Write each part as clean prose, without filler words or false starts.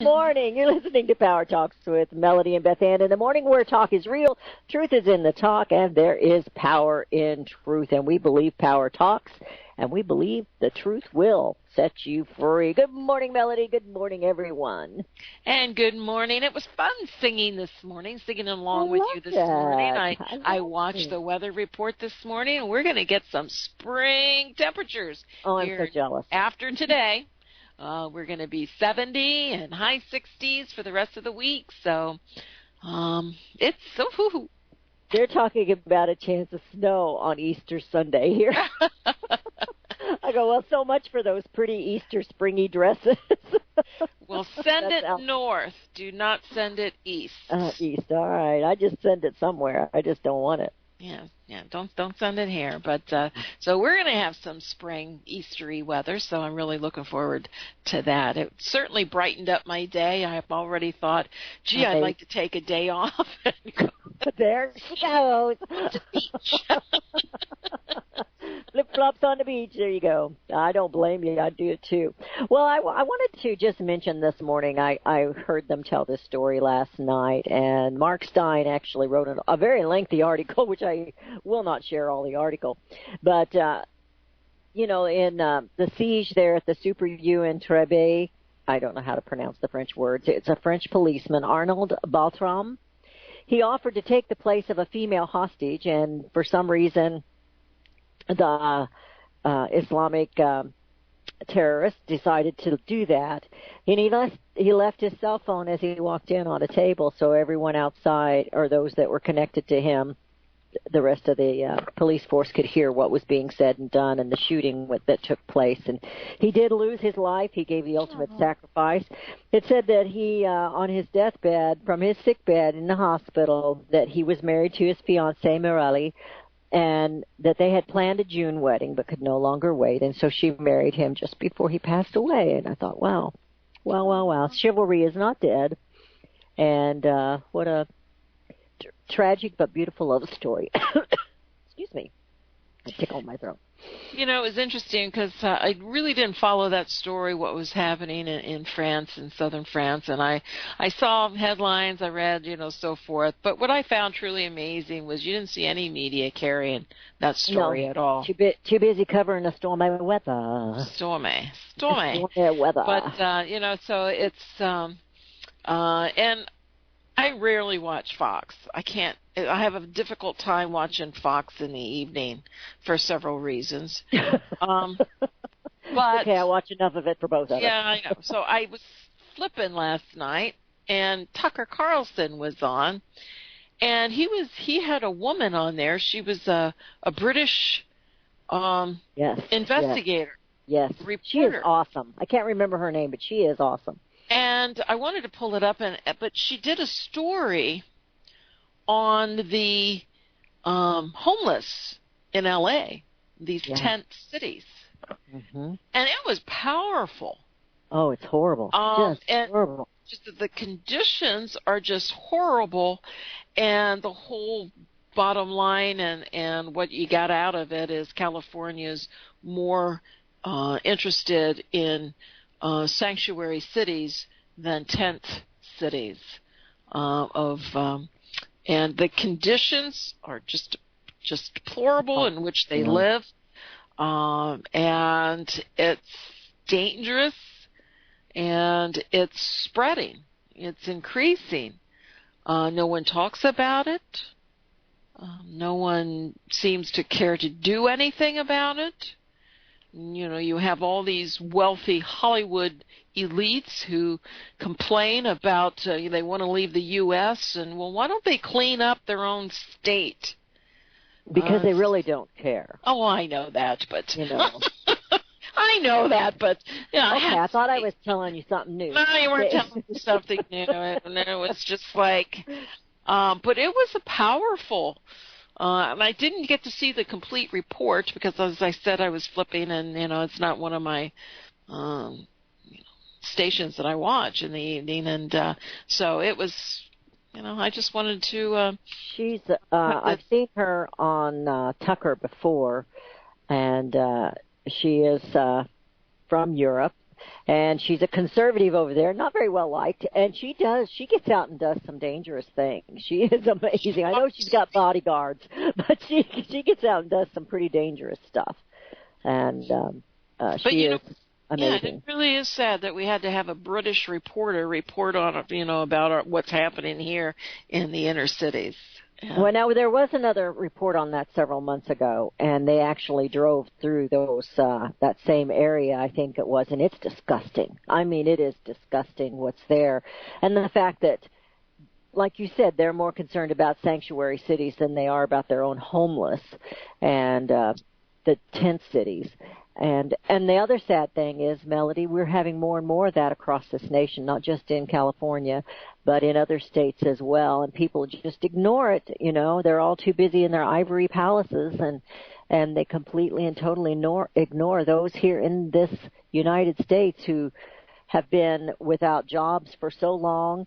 Morning. You're listening to Power Talks with Melody and Beth Ann in the morning, where talk is real, truth is in the talk, and there is power in truth. And we believe power talks, and we believe the truth will set you free. Good morning, Melody. Good morning, everyone. And good morning. It was fun singing this morning, singing along with you this morning. I watched the weather report this morning, and we're going to get some spring temperatures. Oh, I'm so jealous. After today. We're going to be 70 and high 60s for the rest of the week. So it's so. They're talking about a chance of snow on Easter Sunday here. I go, well, so much for those pretty Easter springy dresses. Well, send it north. Do not send it east. East, all right. I just send it somewhere. I just don't want it. Yeah. Don't send it here. But so we're going to have some spring Eastery weather. So I'm really looking forward to that. It certainly brightened up my day. I've already thought, gee, I'd like to take a day off. There she goes. To the beach. Flip-flops on the beach. There you go. I don't blame you. I do it too. Well, I wanted to just mention this morning, I heard them tell this story last night, and Mark Stein actually wrote a very lengthy article, which I will not share all the article. But, in the siege there at the Super U in Trebeil, I don't know how to pronounce the French words. It's a French policeman, Arnold Baltram. He offered to take the place of a female hostage, and for some reason, the Islamic terrorist decided to do that. And he left his cell phone as he walked in on a table, so everyone outside, or those that were connected to him, the rest of the police force could hear what was being said and done and the shooting that took place. And he did lose his life. He gave the ultimate sacrifice. It said that he, on his deathbed, from his sick bed in the hospital, that he was married to his fiancée, Mirelli, and that they had planned a June wedding but could no longer wait. And so she married him just before he passed away. And I thought, wow. Chivalry is not dead. And what a tragic but beautiful love story. Excuse me. I tickled my throat. It was interesting because I really didn't follow that story, what was happening in France, in southern France. And I saw headlines, I read, so forth. But what I found truly amazing was you didn't see any media carrying that story at all. Too busy covering the stormy weather. Stormy weather. But, so it's, and I rarely watch Fox. I have a difficult time watching Fox in the evening for several reasons. But okay, I watch enough of it for both of us. Yeah, I know. So I was flipping last night, and Tucker Carlson was on, and he had a woman on there. She was a British investigator. Yes. Reporter. She is awesome. I can't remember her name, but she is awesome. And I wanted to pull it up, but she did a story on the homeless in L.A., these tent cities. Mm-hmm. And it was powerful. Oh, it's horrible. Horrible. Just the conditions are just horrible, and the whole bottom line and what you got out of it is California's more interested in sanctuary cities than tent cities and the conditions are just deplorable in which they live, and it's dangerous, and it's spreading, it's increasing. No one talks about it. No one seems to care to do anything about it. You have all these wealthy Hollywood elites who complain about they want to leave the U.S. and, well, why don't they clean up their own state? Because they really don't care. Oh, I know that, but I know that, but okay, I thought I was telling you something new. No, you weren't telling me something new. And it was just like, but it was a powerful. And I didn't get to see the complete report because, as I said, I was flipping, and it's not one of my stations that I watch in the evening, and so it was. I just wanted to. She's. I've seen her on Tucker before, and she is from Europe, and she's a conservative over there, not very well liked, and she gets out and does some dangerous things. She is amazing. I know she's got bodyguards, but she gets out and does some pretty dangerous stuff, and she is amazing. Yeah, it really is sad that we had to have a British reporter report on, about what's happening here in the inner cities. Yeah. Well, now there was another report on that several months ago, and they actually drove through that same area, I think it was, and it's disgusting. I mean, it is disgusting what's there. And the fact that, like you said, they're more concerned about sanctuary cities than they are about their own homeless and the tent cities. And the other sad thing is, Melody, we're having more and more of that across this nation, not just in California, but in other states as well. And people just ignore it. They're all too busy in their ivory palaces, and they completely and totally ignore those here in this United States who have been without jobs for so long.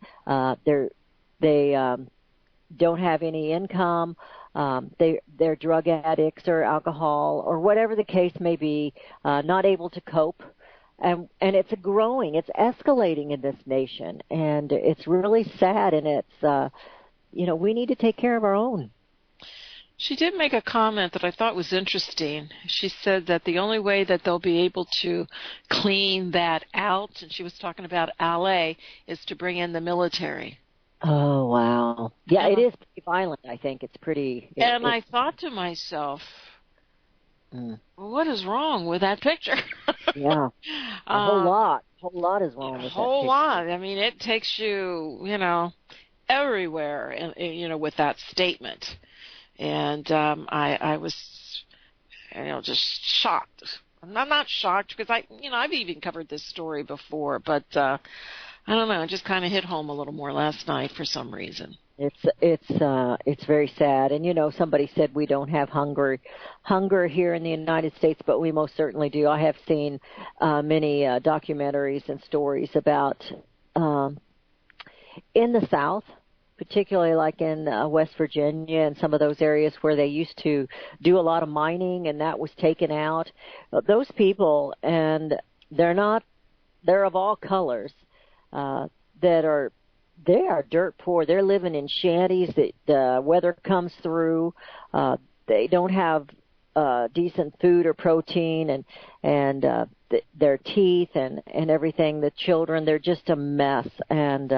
They don't have any income. They're drug addicts or alcohol or whatever the case may be, not able to cope. And it's it's escalating in this nation, and it's really sad, and it's, we need to take care of our own. She did make a comment that I thought was interesting. She said that the only way that they'll be able to clean that out, and she was talking about LA, is to bring in the military. Oh, wow. Yeah, it is pretty violent, I think. It's pretty... And I thought to myself, what is wrong with that picture? Yeah, a whole lot. A whole lot is wrong with that picture. A whole lot. I mean, it takes you, everywhere, with that statement. And I was, just shocked. I'm not shocked because I've even covered this story before, but I don't know, it just kind of hit home a little more last night for some reason. It's very sad, and somebody said we don't have hunger here in the United States, but we most certainly do. I have seen many documentaries and stories about in the South, particularly like in West Virginia and some of those areas where they used to do a lot of mining, and that was taken out. Those people, and they're of all colors, they are dirt poor. They're living in shanties that the weather comes through. They don't have decent food or protein, and their teeth and everything. The children, they're just a mess. And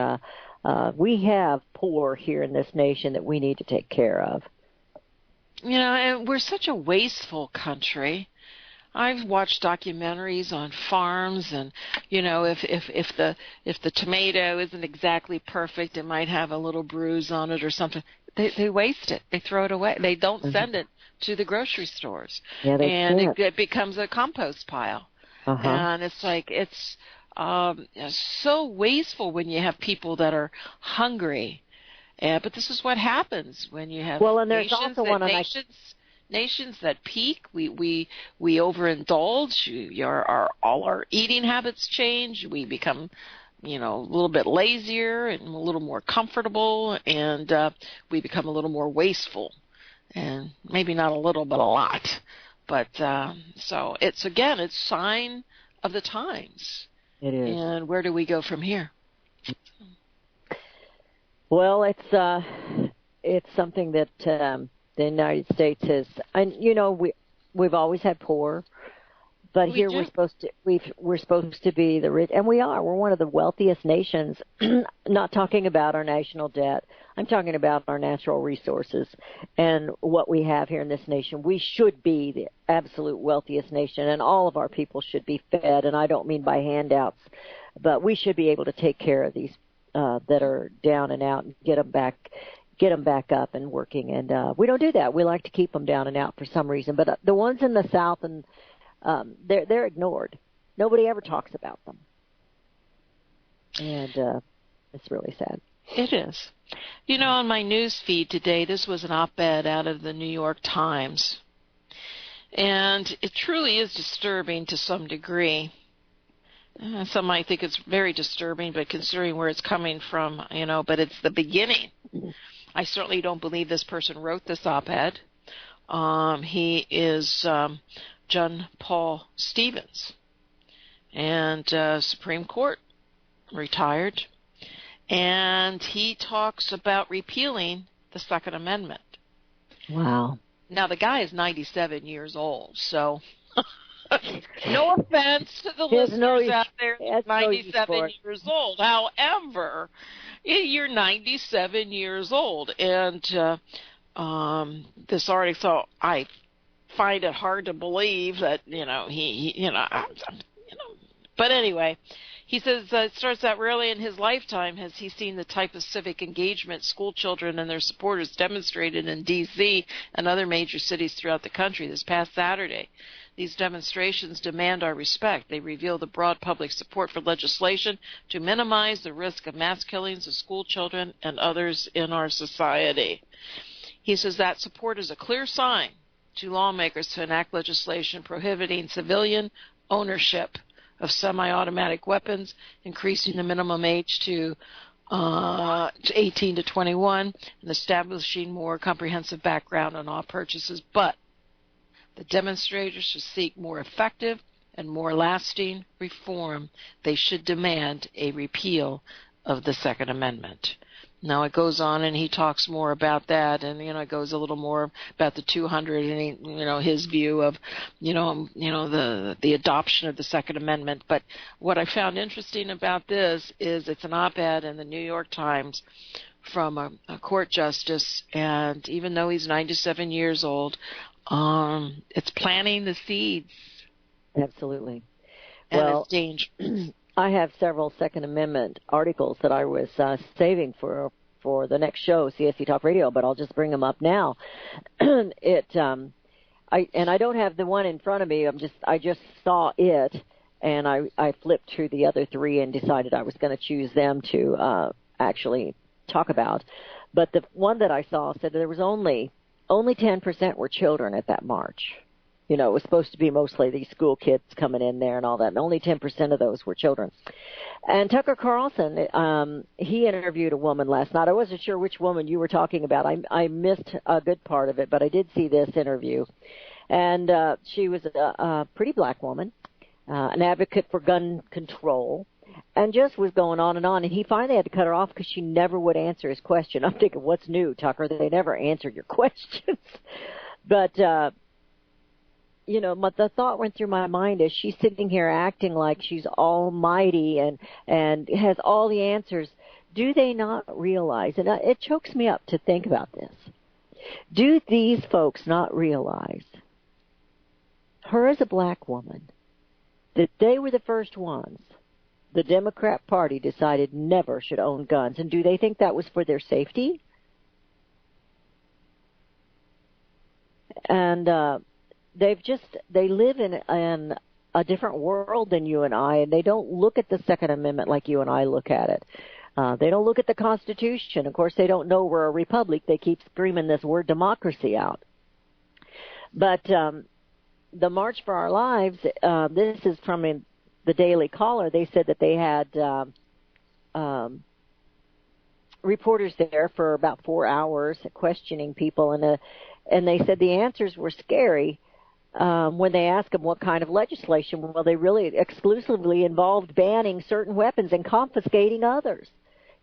we have poor here in this nation that we need to take care of. And we're such a wasteful country. I've watched documentaries on farms, and if the tomato isn't exactly perfect, it might have a little bruise on it or something. They waste it. They throw it away. They don't send it to the grocery stores, and it becomes a compost pile. And it's like it's so wasteful when you have people that are hungry. But this is what happens when you have nations that peak. We overindulge. All our eating habits change. We become, a little bit lazier and a little more comfortable, and we become a little more wasteful, and maybe not a little, but a lot. But so it's sign of the times. It is. And where do we go from here? Well, it's something that the United States has, and we've always had poor, but here we're supposed to be the rich, and we are. We're one of the wealthiest nations. Not talking about our national debt. I'm talking about our natural resources and what we have here in this nation. We should be the absolute wealthiest nation, and all of our people should be fed. And I don't mean by handouts, but we should be able to take care of these that are down and out and get them back up and working. And we don't do that. We like to keep them down and out for some reason. But the ones in the South, and they're ignored. Nobody ever talks about them. And it's really sad. It is. On my news feed today, this was an op-ed out of the New York Times. And it truly is disturbing to some degree. Some might think it's very disturbing, but considering where it's coming from, but it's the beginning. I certainly don't believe this person wrote this op-ed. He is John Paul Stevens. and Supreme Court, retired, and he talks about repealing the Second Amendment. Wow. Now, the guy is 97 years old, so no offense to the listeners out there that's 97 years old. However, you're 97 years old, and this article, I find it hard to believe that, but anyway, he says it starts out rarely in his lifetime has he seen the type of civic engagement school children and their supporters demonstrated in D.C. and other major cities throughout the country this past Saturday. These demonstrations demand our respect. They reveal the broad public support for legislation to minimize the risk of mass killings of school children and others in our society. He says that support is a clear sign to lawmakers to enact legislation prohibiting civilian ownership of semi-automatic weapons, increasing the minimum age to 18 to 21, and establishing more comprehensive background on all purchases. But the demonstrators should seek more effective and more lasting reform. They should demand a repeal of the Second Amendment. Now it goes on, and he talks more about that, and it goes a little more about the 200, and his view of the adoption of the Second Amendment. But what I found interesting about this is it's an op-ed in the New York Times from a court justice, and even though he's 97 years old, it's planting the seeds. Absolutely. And it's dangerous. I have several Second Amendment articles that I was saving for the next show, CSC Talk Radio, but I'll just bring them up now. I don't have the one in front of me. I just saw it, and I flipped through the other three and decided I was going to choose them to actually talk about. But the one that I saw said there was only 10% were children at that march. It was supposed to be mostly these school kids coming in there and all that, and only 10% of those were children. And Tucker Carlson, he interviewed a woman last night. I wasn't sure which woman you were talking about. I missed a good part of it, but I did see this interview. And she was a pretty black woman, an advocate for gun control, and just was going on. And he finally had to cut her off because she never would answer his question. I'm thinking, what's new, Tucker? They never answered your questions. But the thought went through my mind as she's sitting here acting like she's almighty and has all the answers. Do they not realize, and it chokes me up to think about this, do these folks not realize, her as a black woman, that they were the first ones the Democrat Party decided never should own guns? And do they think that was for their safety? And they live in a different world than you and I, and they don't look at the Second Amendment like you and I look at it. They don't look at the Constitution. Of course, they don't know we're a republic. They keep screaming this word democracy out. But the March for Our Lives, this is from the Daily Caller. They said that they had reporters there for about 4 hours questioning people, and they said the answers were scary. When they asked them what kind of legislation, well, they really exclusively involved banning certain weapons and confiscating others.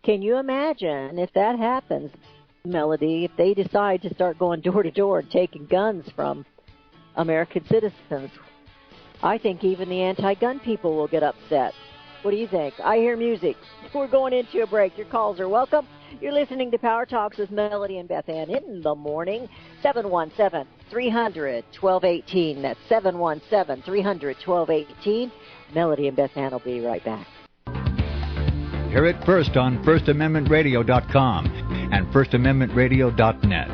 Can you imagine if that happens, Melody, if they decide to start going door to door and taking guns from American citizens? I think even the anti-gun people will get upset. What do you think? I hear music. We're going into a break. Your calls are welcome. You're listening to Power Talks with Melody and Beth Ann in the morning. 717-300-1218. That's 717-300-1218. Melody and Beth Ann will be right back. Hear it first on FirstAmendmentRadio.com and FirstAmendmentRadio.net.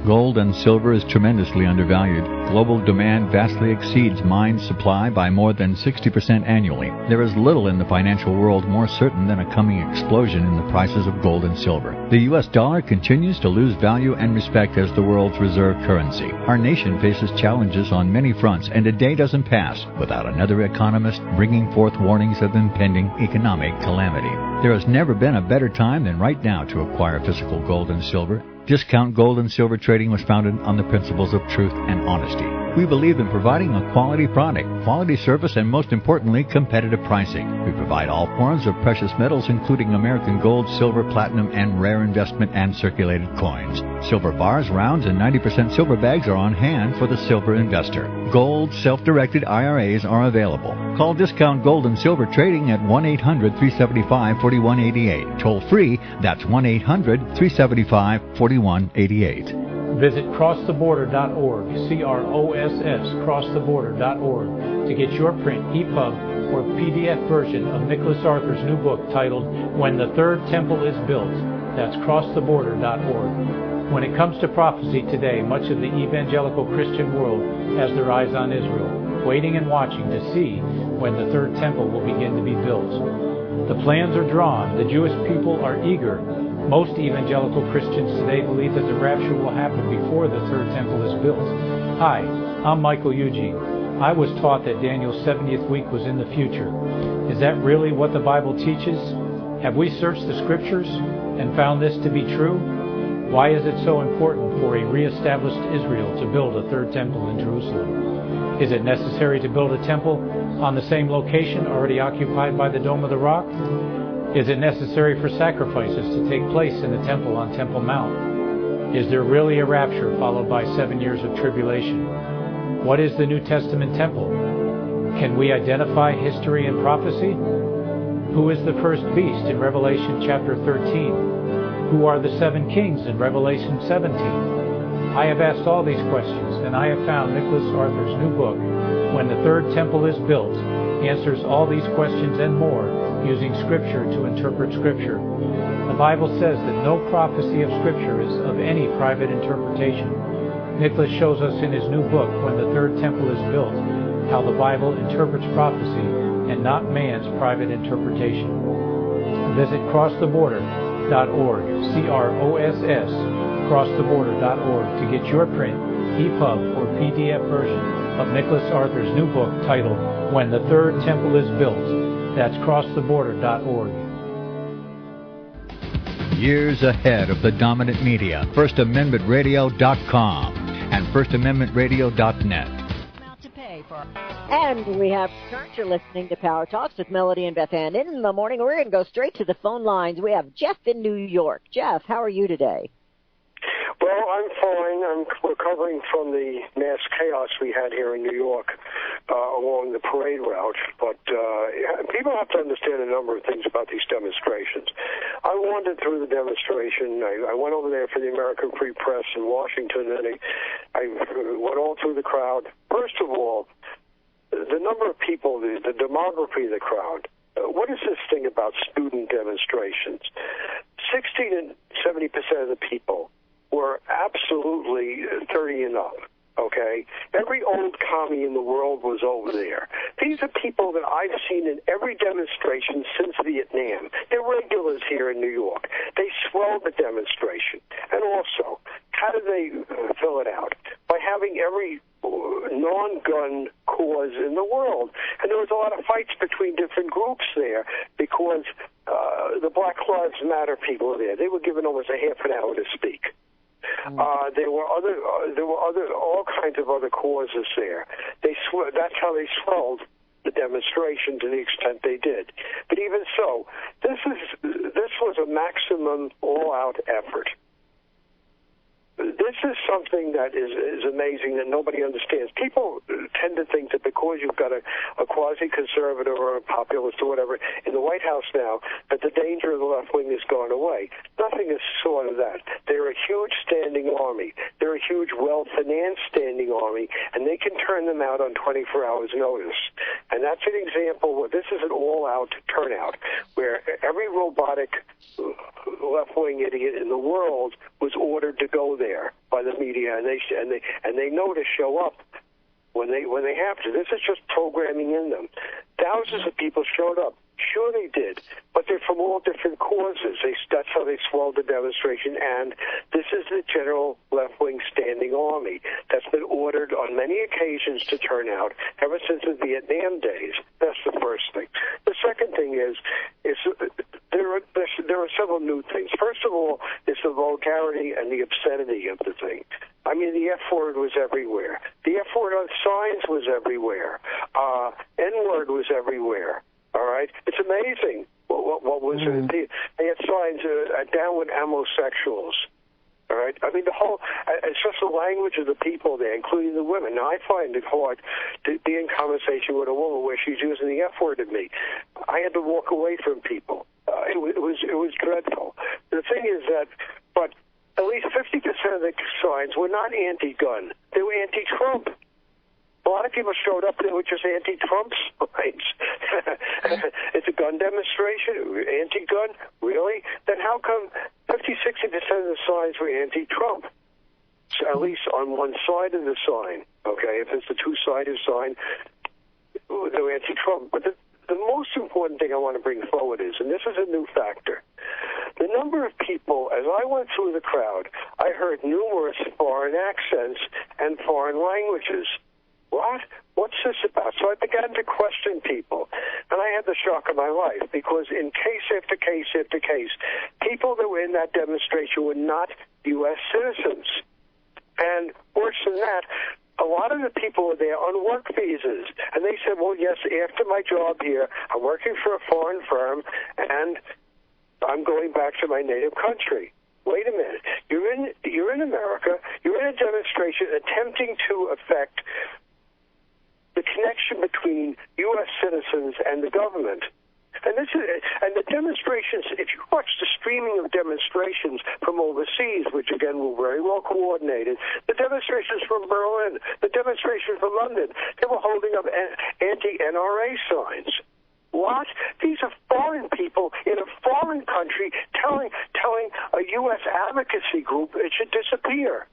Gold and silver is tremendously undervalued. Global demand vastly exceeds mine supply by more than 60% annually. There is little in the financial world more certain than a coming explosion in the prices of gold and silver. The U.S. dollar continues to lose value and respect as the world's reserve currency. Our nation faces challenges on many fronts, and a day doesn't pass without another economist bringing forth warnings of impending economic calamity. There has never been a better time than right now to acquire physical gold and silver. Discount Gold and Silver Trading was founded on the principles of truth and honesty. We believe in providing a quality product, quality service, and most importantly, competitive pricing. We provide all forms of precious metals, including American gold, silver, platinum, and rare investment and circulated coins. Silver bars, rounds, and 90% silver bags are on hand for the silver investor. Gold self-directed IRAs are available. Call Discount Gold and Silver Trading at 1-800-375-4188. Toll free, that's 1-800-375-4188. Visit crosstheborder.org, CROSS, crosstheborder.org, to get your print, EPUB, or PDF version of Nicholas Arthur's new book titled When the Third Temple is Built. That's crosstheborder.org. When it comes to prophecy today, much of the evangelical Christian world has their eyes on Israel, waiting and watching to see when the third temple will begin to be built. The plans are drawn. The Jewish people are eager. Most evangelical Christians today believe that the rapture will happen before the third temple is built. Hi, I'm Michael Eugene. I was taught that Daniel's 70th week was in the future. Is that really what the Bible teaches? Have we searched the Scriptures and found this to be true? Why is it so important for a reestablished Israel to build a third temple in Jerusalem? Is it necessary to build a temple on the same location already occupied by the Dome of the Rock? Is it necessary for sacrifices to take place in the temple on Temple Mount? Is there really a rapture followed by 7 years of tribulation? What is the New Testament temple? Can we identify history and prophecy? Who is the first beast in Revelation chapter 13? Who are the 7 kings in Revelation 17? I have asked all these questions, and I have found Nicholas Arthur's new book, When the Third Temple is Built, answers all these questions and more, using Scripture to interpret Scripture. The Bible says that no prophecy of Scripture is of any private interpretation. Nicholas shows us in his new book, When the Third Temple is Built, how the Bible interprets prophecy and not man's private interpretation. Visit crosstheborder.org, CROSS, crosstheborder.org, to get your print, EPUB, or PDF version of Nicholas Arthur's new book titled When the Third Temple is Built. That's crosstheborder.org. Years ahead of the dominant media, FirstAmendmentRadio.com and FirstAmendmentRadio.net. And we have returned. You're listening to Power Talks with Melody and Beth Ann. In the morning, we're going to go straight to the phone lines. We have Jeff in New York. Jeff, how are you today? Well, I'm fine. I'm recovering from the mass chaos we had here in New York along the parade route. But people have to understand a number of things about these demonstrations. I wandered through the demonstration. I went over there for the American Free Press in Washington, and I went all through the crowd. First of all, the number of people, the demography of the crowd. What is this thing about student demonstrations? 60 to 70% of the people were absolutely 30 and up, okay? Every old commie in the world was over there. These are people that I've seen in every demonstration since Vietnam. They're regulars here in New York. They swelled the demonstration. And also, how did they fill it out? By having every non-gun cause in the world. And there was a lot of fights between different groups there because the Black Lives Matter people were there. They were given almost a half an hour to speak. There were all kinds of other causes there. That's how they swelled the demonstration to the extent they did. But even so, this was a maximum all-out effort. This is something that is amazing that nobody understands. People tend to think that because you've got a quasi-conservative or a populist or whatever in the White House now, that the danger of the left wing is gone away. Nothing is sort of that. They're a huge standing army. They're a huge, well-financed standing army, and they can turn them out on 24 hours' notice. And that's an example where this is an all-out turnout, where every robotic left-wing idiot in the world was ordered to go there by the media, and they know to show up when they have to. This is just programming in them. Thousands of people showed up. Sure, they did, but they're from all different causes. That's how they swelled the demonstration, and this is the general left-wing standing army that's been ordered on many occasions to turn out ever since the Vietnam days. That's the first thing. The second thing is there are several new things. First of all, it's the vulgarity and the obscenity of the thing. I mean, the F word was everywhere. The F word on signs was everywhere. N word was everywhere. All right? It's amazing what was it. They had signs, down with homosexuals. All right? I mean, it's just the language of the people there, including the women. Now, I find it hard to be in conversation with a woman where she's using the F word at me. I had to walk away from people. It was dreadful. The thing is that, but at least 50% of the signs were not anti-gun. They were anti-Trump. A lot of people showed up there with just anti-Trump signs. It's a gun demonstration, anti-gun, really? Then how come 50, 60% of the signs were anti-Trump? So at least on one side of the sign, okay? If it's a two-sided sign, they were anti-Trump. But the most important thing I want to bring forward is, and this is a new factor, the number of people, as I went through the crowd, I heard numerous foreign accents and foreign languages. What? What's this about? So I began to question people, and I had the shock of my life, because in case after case after case, people that were in that demonstration were not U.S. citizens. And worse than that, a lot of the people were there on work visas, and they said, well, yes, after my job here, I'm working for a foreign firm, and I'm going back to my native country. Wait a minute. You're in America. You're in a demonstration attempting to affect the connection between U.S. citizens and the government. And the demonstrations, if you watch the streaming of demonstrations from overseas, which again were very well coordinated, the demonstrations from Berlin, the demonstrations from London, they were holding up anti-NRA signs. What? These are foreign people in a foreign country telling a U.S. advocacy group it should disappear.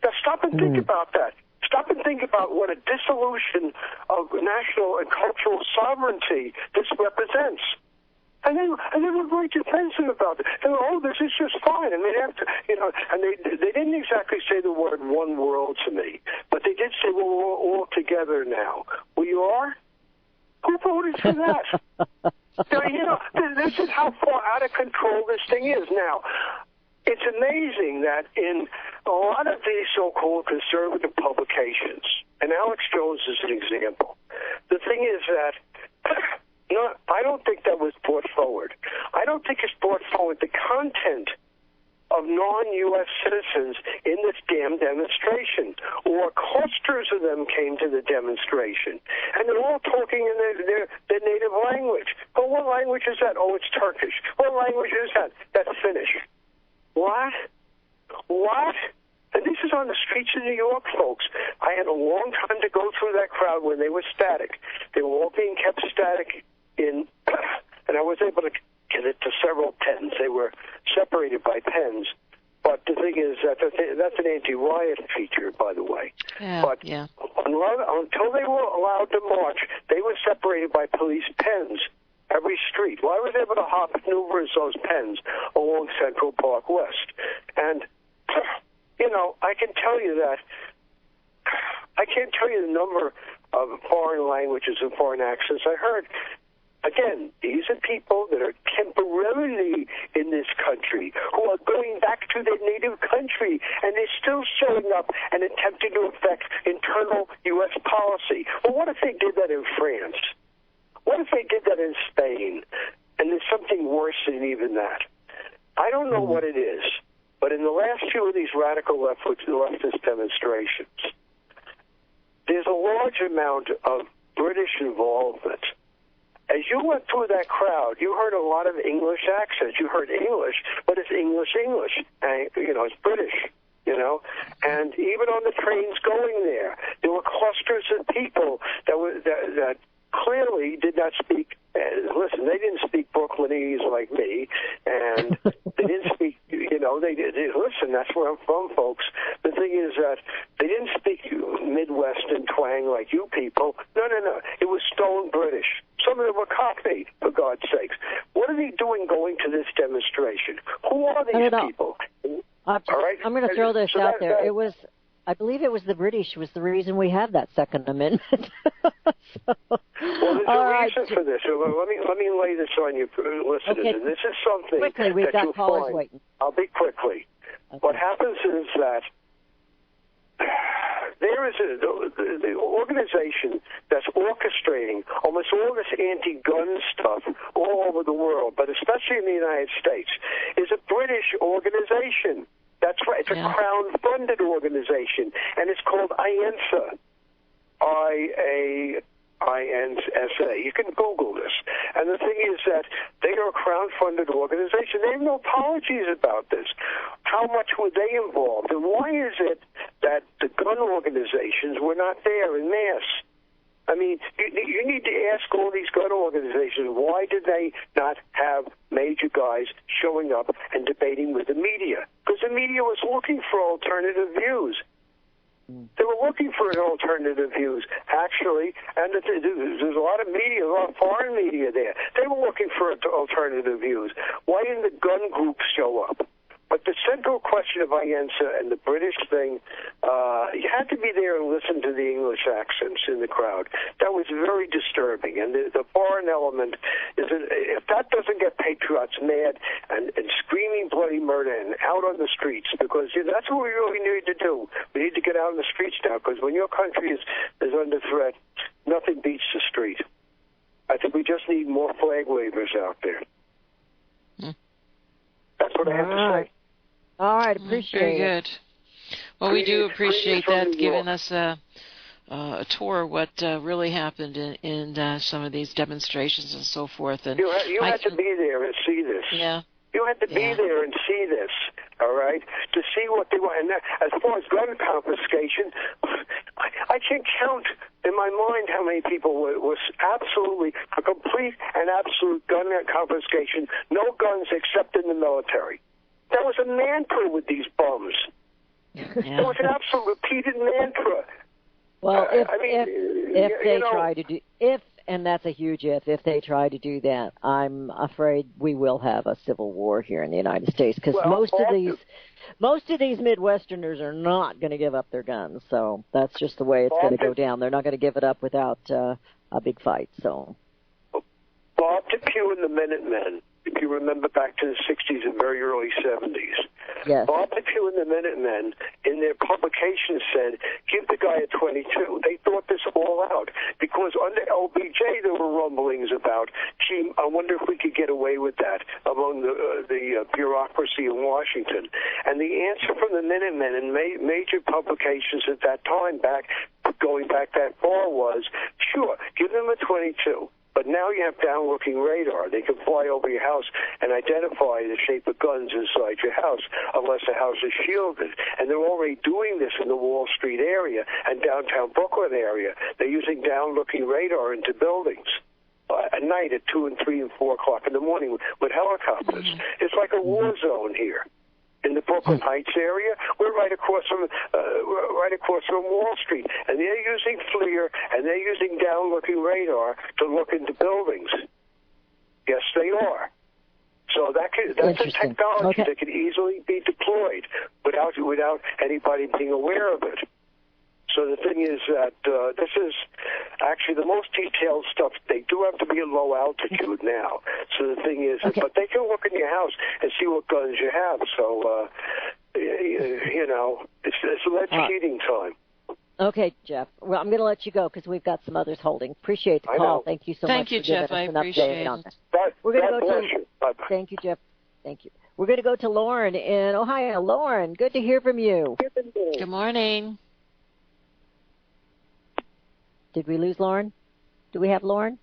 Now stop and think about that. Stop and think about what a dissolution of national and cultural sovereignty this represents. And they were very defensive about it. They were, this is just fine. And they didn't exactly say the word one world to me, but they did say, well, we're all together now. Well, you are? Who voted for that? This is how far out of control this thing is. Now, it's amazing that in a lot of these so-called conservative publications, and Alex Jones is an example, the thing is that I don't think that was brought forward. I don't think it's brought forward the content of non-U.S. citizens in this damn demonstration, or clusters of them came to the demonstration, and they're all talking in their native language. But what language is that? Oh, it's Turkish. What language is that? That's Finnish. What? And this is on the streets of New York, folks. I had a long time to go through that crowd when they were static. They were all being kept static and I was able to get it to several pens. They were separated by pens. But the thing is that that's an anti-riot feature, by the way. But until they were allowed to march, they were separated by police pens. Every street. Well, I was able to hop numerous of those pens along Central Park West. And, I can tell you that I can't tell you the number of foreign languages and foreign accents I heard. Again, these are people that are temporarily in this country, who are going back to their native country, and they're still showing up and attempting to affect internal U.S. policy. Well, what if they did that in France? What if they did that in Spain? And there's something worse than even that. I don't know what it is, but in the last few of these radical leftist demonstrations, there's a large amount of British involvement. As you went through that crowd, you heard a lot of English accents. You heard English, but it's English. And, it's British, And even on the trains going there were clusters of people that clearly did not speak. Listen, they didn't speak Brooklynese like me, and they didn't speak. Listen, that's where I'm from, folks. The thing is that they didn't speak Midwestern twang like you people. No. It was stone British. Some of them were Cockney, for God's sakes. What are they doing going to this demonstration? Who are these people? All right? I'm going to throw this out there. I believe it was the British was the reason we have that Second Amendment. Well, there's a reason for this. Let me lay this on you, listeners. Okay. And this is something quickly, we've that got you'll callers find. waiting. I'll be quickly. Okay. What happens is that there is the organization that's orchestrating almost all this anti-gun stuff all over the world, but especially in the United States, is a British organization. That's right. It's a Crown-funded organization, and it's called IANSA. IANSA. You can Google this. And the thing is that they are a Crown-funded organization. They have no apologies about this. How much were they involved? And why is it that the gun organizations were not there in mass? I mean, you need to ask all these gun organizations, why did they not have major guys showing up and debating with the media? Because the media was looking for alternative views. They were looking for an alternative views, actually, and there's a lot of media, a lot of foreign media there. They were looking for alternative views. Why didn't the gun groups show up? But the central question of IANSA and the British thing, you had to be there and listen to the English accents in the crowd. That was very disturbing. And the foreign element, if that doesn't get patriots mad and screaming bloody murder and out on the streets, because that's what we really need to do. We need to get out on the streets now, because when your country is under threat, nothing beats the street. I think we just need more flag wavers out there. That's what I have to say. All right, appreciate Very it. good. Well, we do appreciate that, giving us a tour of what really happened in some of these demonstrations and so forth. And you had to be there and see this. Yeah. You had to be there and see this, all right, to see what they want. And as far as gun confiscation, I can't count in my mind how many people was absolutely a complete and absolute gun confiscation, no guns except in the military. That was a mantra with these bums. It was an absolute repeated mantra. Well, and that's a huge if they try to do that, I'm afraid we will have a civil war here in the United States, because most of these Midwesterners are not going to give up their guns. So that's just the way it's going to go down. They're not going to give it up without a big fight. So Bob Depew and the Minutemen, if you remember back to the 60s and very early 70s. Yes. Bob Depew and the Minutemen, in their publication, said, give the guy a 22. They thought this all out, because under LBJ there were rumblings about, gee, I wonder if we could get away with that among the bureaucracy in Washington. And the answer from the Minutemen in major publications at that time, going back that far, was, sure, give them a 22. But now you have down-looking radar. They can fly over your house and identify the shape of guns inside your house, unless the house is shielded. And they're already doing this in the Wall Street area and downtown Brooklyn area. They're using down-looking radar into buildings at night at 2 and 3 and 4 o'clock in the morning with helicopters. It's like a war zone here. In the Brooklyn Heights area, we're right across from Wall Street, and they're using FLIR and they're using down-looking radar to look into buildings. Yes, they are. So that's a technology that can easily be deployed without anybody being aware of it. So the thing is that this is actually the most detailed stuff. They do have to be at low altitude now. So the thing is, but they can look in your house and see what guns you have. So, it's lead cheating time. Okay, Jeff. Well, I'm going to let you go because we've got some others holding. Appreciate the call. Thank you so much for giving us an update on that. We're going to go to. Bye-bye. Thank you, Jeff. Thank you. We're going to go to Lauren in Ohio. Lauren, good to hear from you. Good morning. Did we lose Lauren? Do we have Lauren?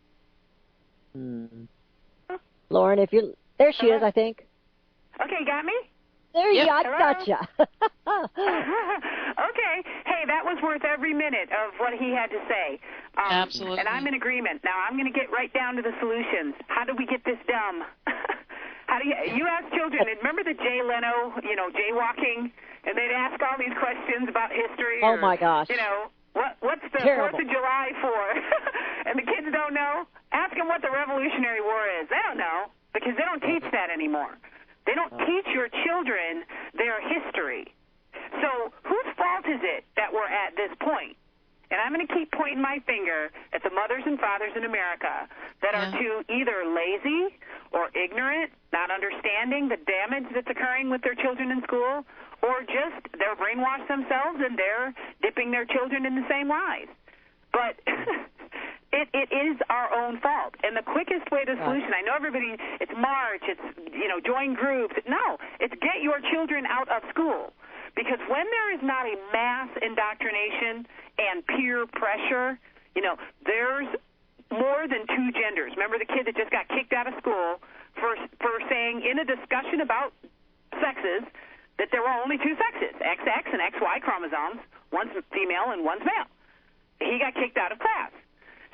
Lauren, there she is, I think. Okay, got me? There you go. Gotcha. Okay. Hey, that was worth every minute of what he had to say. Absolutely. And I'm in agreement. Now, I'm going to get right down to the solutions. How do we get this dumb? How do you ask children, remember the Jay Leno, jaywalking, and they'd ask all these questions about history? Oh, my gosh. What's the 4th of July for? And the kids don't know? Ask them what the Revolutionary War is. They don't know, because they don't teach that anymore. They don't teach your children their history. So whose fault is it that we're at this point? And I'm going to keep pointing my finger at the mothers and fathers in America that are too either lazy or ignorant. not understanding the damage that's occurring with their children in school, or just they're brainwashed themselves and they're dipping their children in the same lies. But it is our own fault. And the quickest way to solution, I know everybody, it's march, it's, join groups. No, it's get your children out of school. Because when there is not a mass indoctrination and peer pressure, there's more than two genders. Remember the kid that just got kicked out of school for saying in a discussion about sexes that there were only two sexes, XX and XY chromosomes, one's female and one's male. He got kicked out of class.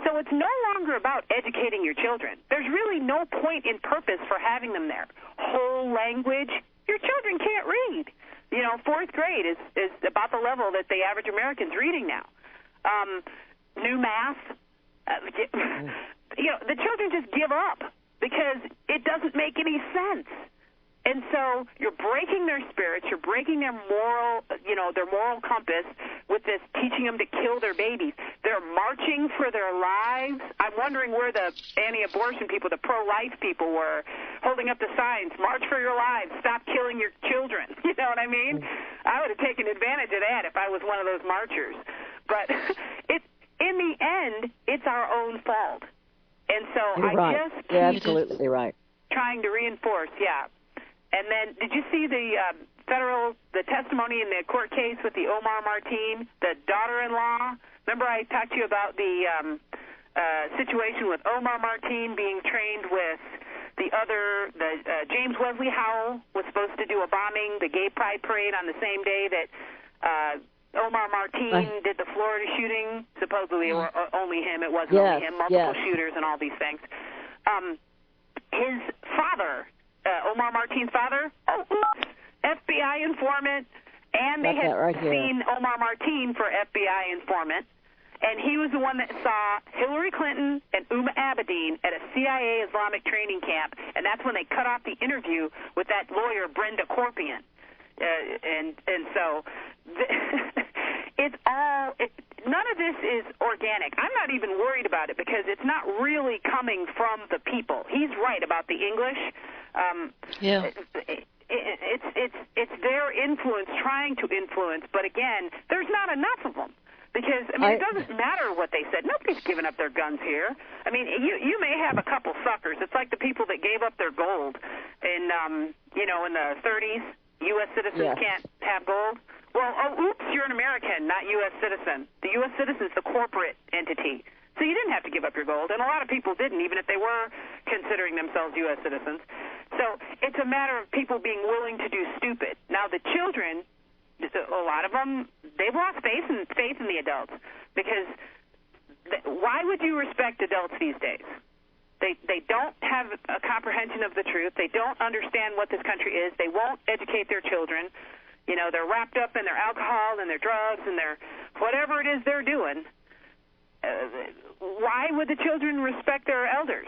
So it's no longer about educating your children. There's really no point in purpose for having them there. Whole language, your children can't read. Fourth grade is about the level that the average American's reading now. New math, the children just give up because it doesn't make any sense. And so you're breaking their spirits, you're breaking their moral compass with this teaching them to kill their babies. They're marching for their lives. I'm wondering where the anti-abortion people, the pro-life people were, holding up the signs, march for your lives, stop killing your children. You know what I mean? I would have taken advantage of that if I was one of those marchers. But in the end, it's our own fault. And so You're absolutely right. Trying to reinforce, And then, did you see the testimony in the court case with the Omar Martin, the daughter-in-law? Remember I talked to you about the situation with Omar Martin being trained with James Wesley Howell was supposed to do a bombing, the gay pride parade on the same day that Omar Martin did the Florida shooting. Supposedly only him. It wasn't only him. Multiple shooters and all these things. His father, Omar Martin's father, FBI informant, and they had seen Omar Martin for FBI informant, and he was the one that saw Hillary Clinton and Uma Abedin at a CIA Islamic training camp, and that's when they cut off the interview with that lawyer, Brenda Corpian. And so none of this is organic. I'm not even worried about it because it's not really coming from the people. He's right about the English. It's their influence trying to influence, but again, there's not enough of them. Because, it doesn't matter what they said. Nobody's giving up their guns here. You may have a couple suckers. It's like the people that gave up their gold in the 30s. U.S. citizens can't have gold. Well, you're an American, not U.S. citizen. The U.S. citizen is the corporate entity. So you didn't have to give up your gold, and a lot of people didn't, even if they were considering themselves U.S. citizens. So it's a matter of people being willing to do stupid. Now, the children, a lot of them, they've lost faith in the adults because why would you respect adults these days? They don't have a comprehension of the truth. They don't understand what this country is. They won't educate their children. They're wrapped up in their alcohol and their drugs and their whatever it is they're doing. Why would the children respect their elders?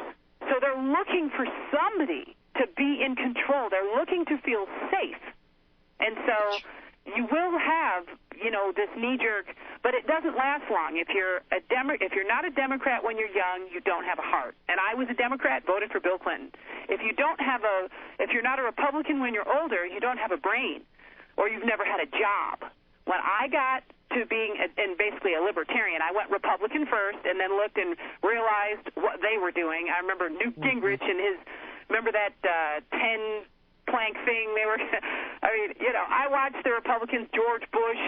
So they're looking for somebody to be in control. They're looking to feel safe. And so you will have, this knee-jerk, but it doesn't last long. If you're not a Democrat when you're young, you don't have a heart. And I was a Democrat, voted for Bill Clinton. If you're not a Republican when you're older, you don't have a brain, or you've never had a job. When I got to being basically a libertarian, I went Republican first, and then looked and realized what they were doing. I remember Newt Gingrich and remember that 10 plank thing they were I watched the Republicans, George Bush,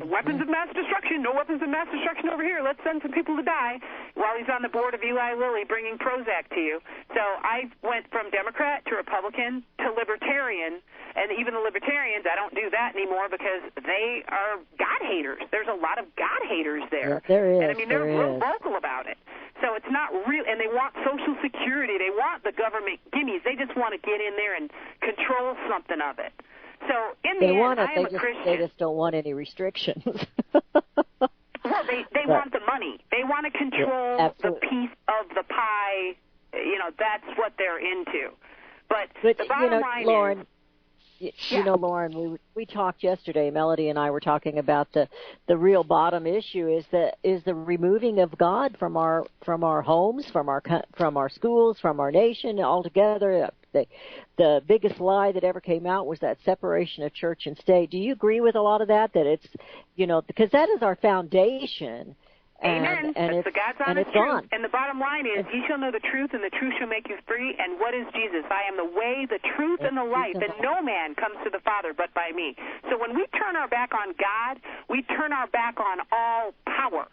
weapons of mass destruction, no weapons of mass destruction over here, let's send some people to die, while he's on the board of Eli Lilly bringing Prozac to you. So I went from Democrat to Republican to Libertarian, and even the Libertarians, I don't do that anymore because they are God haters. There's a lot of God haters there. Yeah, there is. And they're real vocal about it. So it's not real, and they want Social Security. They want the government gimmies. They just want to get in there and control something of it. So in the end, I am a Christian. They just don't want any restrictions. Well, they want the money. They want to control the piece of the pie. That's what they're into. But the bottom line Lauren, is... Lauren, we talked yesterday. Melody and I were talking about the real bottom issue is the removing of God from our homes, from our schools, from our nation altogether. the biggest lie that ever came out was that separation of church and state. Do you agree with a lot of that? That it's, because that is our foundation. Amen. That's the God's honest truth. Gone. And the bottom line is, ye shall know the truth, and the truth shall make you free. And what is Jesus? I am the way, the truth, and the life, and no man comes to the Father but by me. So when we turn our back on God, we turn our back on all power.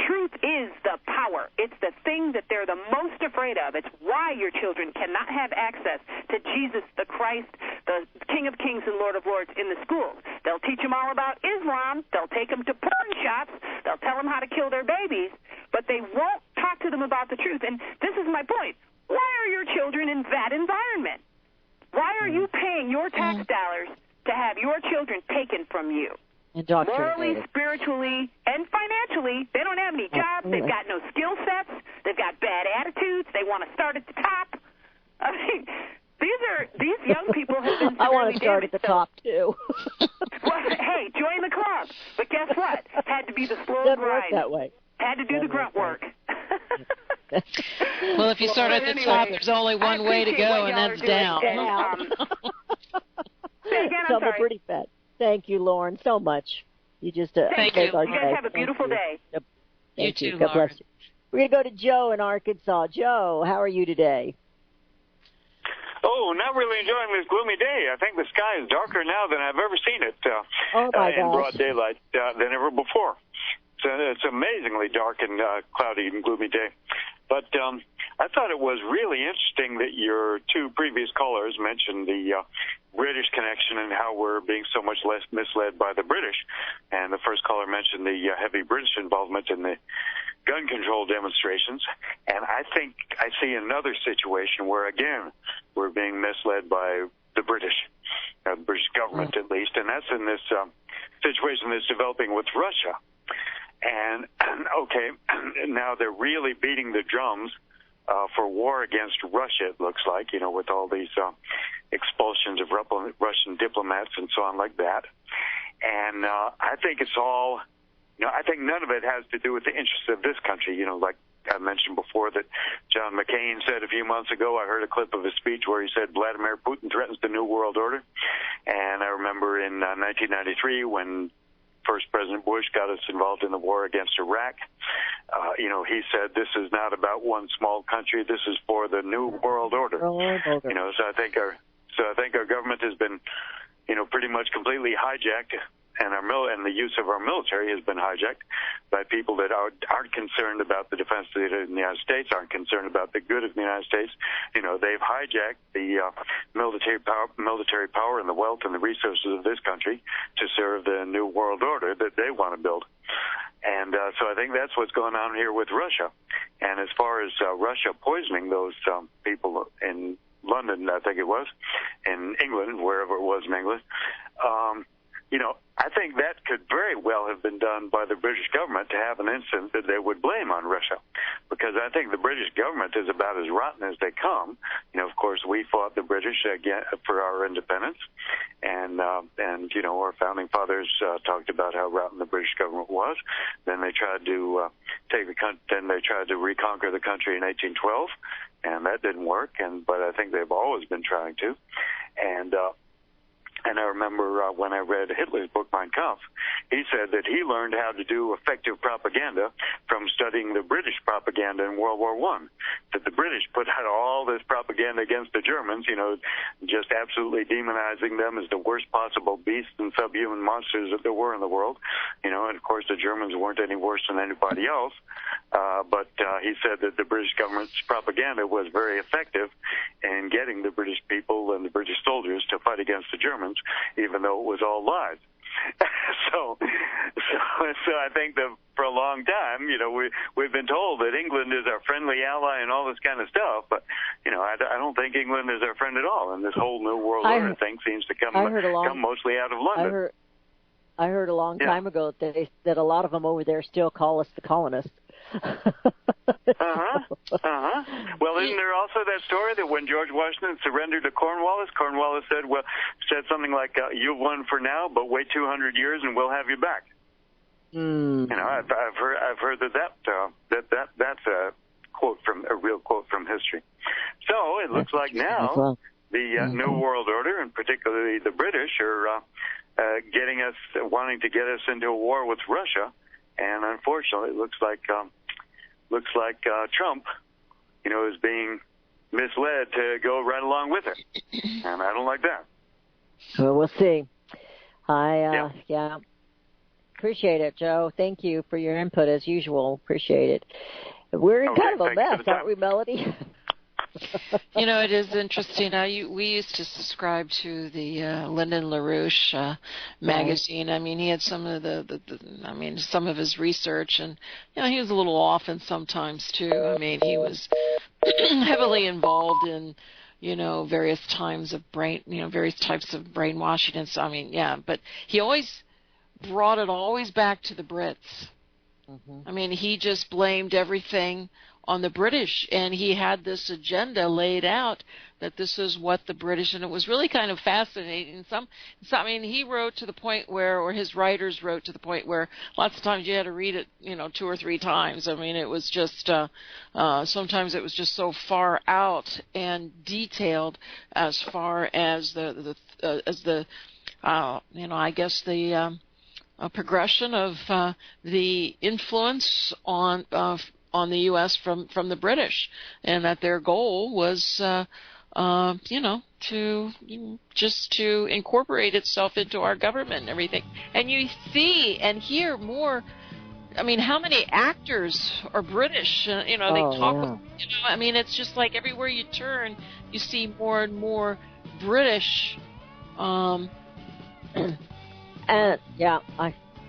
Truth is the power. It's the thing that they're the most afraid of. It's why your children cannot have access to Jesus, the Christ, the King of Kings and Lord of Lords in the schools. They'll teach them all about Islam. They'll take them to porn shops. They'll tell them how to kill their babies. But they won't talk to them about the truth. And this is my point. Why are your children in that environment? Why are you paying your tax dollars to have your children taken from you? Morally, spiritually, and financially, they don't have any jobs. They've got no skill sets. They've got bad attitudes. They want to start at the top. I mean, these young people have been severely damaged. I want to start at the top, too. Well, hey, join the club. But guess what? Had to be the slow Doesn't grind. work that way. Had to do the grunt work. Well, if you start at the top, there's only one way to go, and that's down. Say again, I'm Double sorry. pretty fat. Thank you, Lauren, so much. You just Thank you. Our You guys day. have a beautiful day. Thank you too, God Lauren. bless you. We're going to go to Joe in Arkansas. Joe, how are you today? Oh, not really enjoying this gloomy day. I think the sky is darker now than I've ever seen it in broad daylight than ever before. So it's amazingly dark and cloudy and gloomy day. But I thought it was really interesting that your two previous callers mentioned the British connection and how we're being so much less misled by the British. And the first caller mentioned the heavy British involvement in the gun control demonstrations. And I think I see another situation where, again, we're being misled by the British government at least. And that's in this situation that's developing with Russia. And, okay, now they're really beating the drums for war against Russia, it looks like, with all these expulsions of Russian diplomats and so on like that. And I think it's all, I think none of it has to do with the interests of this country, like I mentioned before that John McCain said a few months ago. I heard a clip of his speech where he said Vladimir Putin threatens the New World Order. And I remember in 1993 when first President Bush got us involved in the war against Iraq. He said this is not about one small country. This is for the New World Order. So I think our government has been, pretty much completely hijacked, and the use of our military has been hijacked by people that aren't concerned about the defense of the United States, aren't concerned about the good of the United States. They've hijacked the military power and the wealth and the resources of this country to serve the New World Order that they want to build. And so I think that's what's going on here with Russia. And as far as Russia poisoning those people in London, I think it was, in England, wherever it was in England, I think that could very well have been done by the British government to have an incident that they would blame on Russia, because I think the British government is about as rotten as they come. Of course, we fought the British again for our independence, and our founding fathers talked about how rotten the British government was. Then they tried to reconquer the country in 1812, and that didn't work. But I think they've always been trying to, And I remember when I read Hitler's book, Mein Kampf, he said that he learned how to do effective propaganda from studying the British propaganda in World War I. That the British put out all this propaganda against the Germans, just absolutely demonizing them as the worst possible beasts and subhuman monsters that there were in the world. And of course the Germans weren't any worse than anybody else. But he said that the British government's propaganda was very effective in getting the British people and the British soldiers to fight against the Germans, even though it was all lies. So I think that for a long time, we've been told that England is our friendly ally and all this kind of stuff, but I don't think England is our friend at all. And this whole New World Order thing seems to come mostly out of London. I heard a long time ago that a lot of them over there still call us the colonists. Well, isn't there also that story that when George Washington surrendered to Cornwallis said something like, "You've won for now, but wait 200 years and we'll have you back." I've heard that's a real quote from history. So it looks like now the New World Order, and particularly the British, are wanting to get us into a war with Russia. And unfortunately, it looks like Trump, is being misled to go right along with it, and I don't like that. Well, we'll see. I appreciate it, Joe. Thank you for your input as usual. Appreciate it. We're in kind of a mess, aren't we, Melody? It is interesting. We used to subscribe to the Lyndon LaRouche magazine. I mean, he had some of some of his research, and he was a little off in sometimes too. I mean, he was heavily involved in various types of brainwashing, and so but he always brought it back to the Brits. I mean, he just blamed everything on the British, and he had this agenda laid out that this is what the British, and it was really kind of fascinating. He wrote to the point where, or his writers wrote to the point where lots of times you had to read it, 2 or 3 times. I mean, it was just, sometimes it was just so far out and detailed as far as the progression of the influence on the U.S. from the British, and that their goal was, to incorporate itself into our government and everything. And you see and hear more. I mean, how many actors are British? They talk. I mean, it's just like everywhere you turn, you see more and more British.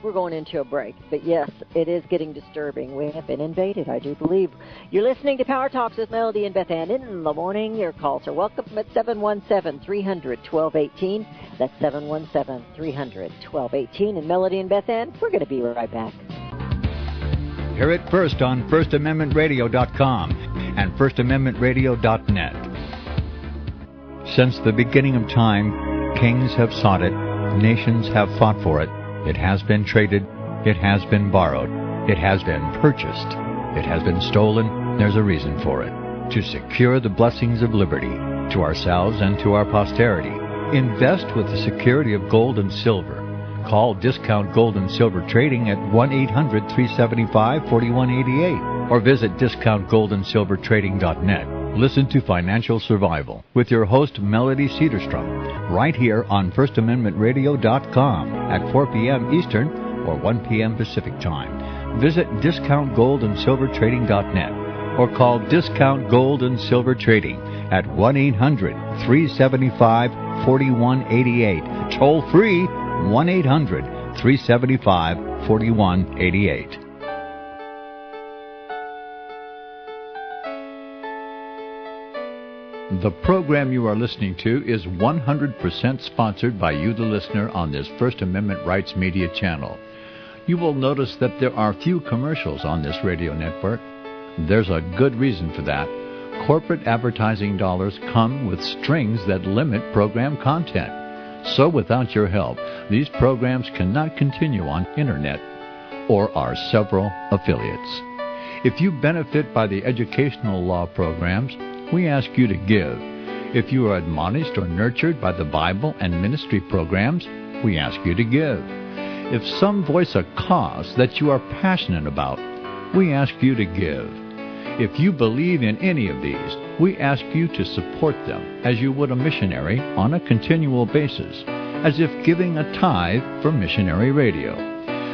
We're going into a break, but yes, it is getting disturbing. We have been invaded, I do believe. You're listening to Power Talks with Melody and Beth Ann in the morning. Your calls are welcome at 717-300-1218. That's 717-300-1218. And Melody and Beth Ann, we're going to be right back. Hear it first on FirstAmendmentRadio.com and FirstAmendmentRadio.net. Since the beginning of time, kings have sought it, nations have fought for it. It has been traded, it has been borrowed, it has been purchased, it has been stolen. There's a reason for it. To secure the blessings of liberty to ourselves and to our posterity. Invest with the security of gold and silver. Call Discount Gold and Silver Trading at 1-800-375-4188 or visit discountgoldandsilvertrading.net. Listen to Financial Survival with your host, Melody Cedarstrom, right here on FirstAmendmentRadio.com at 4 p.m. Eastern or 1 p.m. Pacific Time. Visit DiscountGoldandSilverTrading.net or call Discount Gold and Silver Trading at 1-800-375-4188. Toll free, 1-800-375-4188. The program you are listening to is 100% sponsored by you, the listener, on this First Amendment Rights Media channel. You will notice that there are few commercials on this radio network. There's a good reason for that. Corporate advertising dollars come with strings that limit program content. So without your help, these programs cannot continue on Internet or our several affiliates. If you benefit by the educational law programs, we ask you to give. If you are admonished or nurtured by the Bible and ministry programs, we ask you to give. If some voice a cause that you are passionate about, we ask you to give. If you believe in any of these, we ask you to support them as you would a missionary on a continual basis, as if giving a tithe for missionary radio.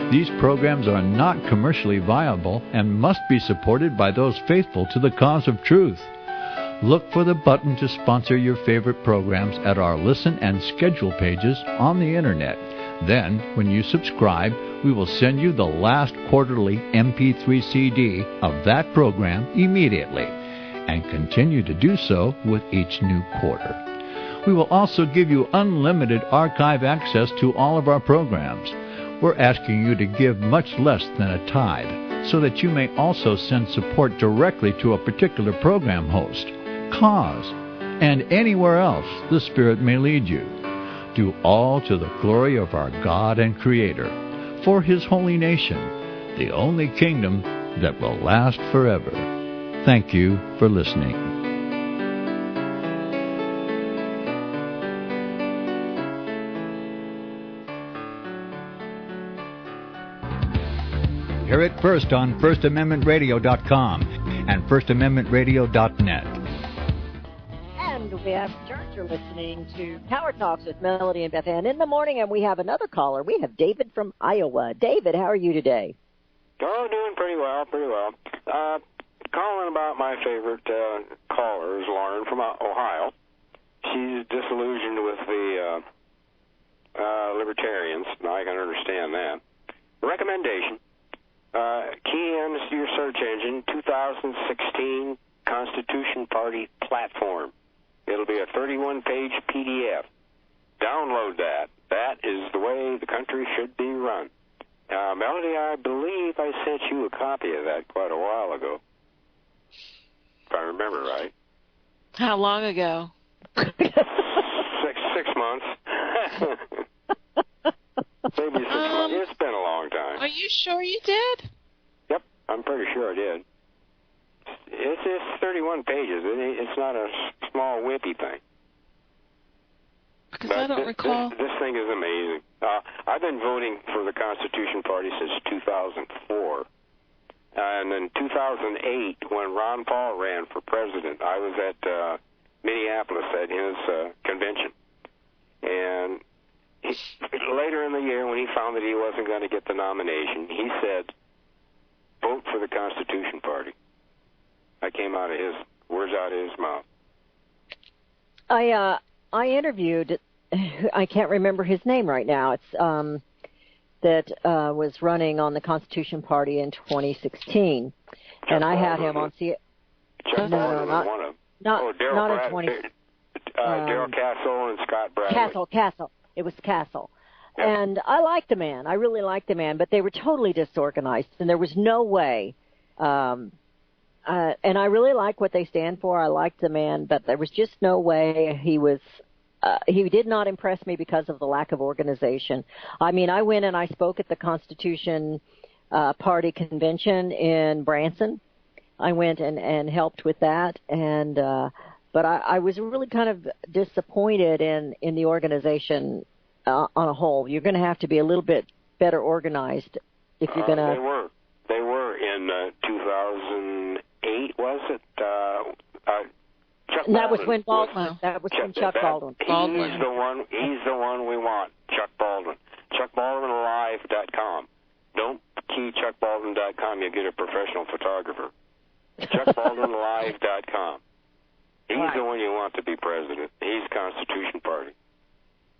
These programs are not commercially viable and must be supported by those faithful to the cause of truth. Look for the button to sponsor your favorite programs at our listen and schedule pages on the Internet. Then, when you subscribe, we will send you the last quarterly MP3 CD of that program immediately, and continue to do so with each new quarter. We will also give you unlimited archive access to all of our programs. We're asking you to give much less than a tithe, so that you may also send support directly to a particular program host, cause, and anywhere else the Spirit may lead you. Do all to the glory of our God and Creator, for His holy nation, the only kingdom that will last forever. Thank you for listening. Hear it first on FirstAmendmentRadio.com and FirstAmendmentRadio.net. And we have returned. You're listening to Power Talks with Melody and Beth Ann in the morning, and we have another caller. We have David from Iowa. David, how are you today? Oh, doing pretty well, pretty well. Calling about my favorite caller is Lauren from Ohio. She's disillusioned with the libertarians. Now I can understand that. Recommendation. Key in your search engine, 2016 Constitution Party platform. It'll be a 31-page PDF. Download that. That is the way the country should be run. Melody, I believe I sent you a copy of that quite a while ago, if I remember right. How long ago? 6 months. Maybe 6 months. It's been a long time. Are you sure you did? Yep, I'm pretty sure I did. It's 31 pages. It's not a small wimpy thing. Because I don't recall. This thing is amazing. I've been voting for the Constitution Party since 2004. And in 2008, when Ron Paul ran for president, I was at Minneapolis at his convention. And later in the year, when he found that he wasn't going to get the nomination, he said, vote for the Constitution Party. That came out of his words out of his mouth. I interviewed, I can't remember his name right now. It's that was running on the Constitution Party in 2016, and I had him on. Chuck Baldwin was one of them. Not in 20. Daryl Castle and Scott Bradley. Castle. It was Castle. Yep. And I liked the man. I really liked the man, but they were totally disorganized, and there was no way. And I really like what they stand for. I liked the man, but there was just no way he was. He did not impress me because of the lack of organization. I mean, I went and I spoke at the Constitution Party convention in Branson. I went and helped with that, and but I was really kind of disappointed in the organization on a whole. You're going to have to be a little bit better organized if you're going to. They were in 2008, was it? Chuck That was when Baldwin. That was when Chuck Baldwin. He's the one we want. Chuck Baldwin. ChuckBaldwinLive.com. Don't key ChuckBaldwin.com. You'll get a professional photographer. ChuckBaldwinLive.com. He's the one you want to be president. He's Constitution Party.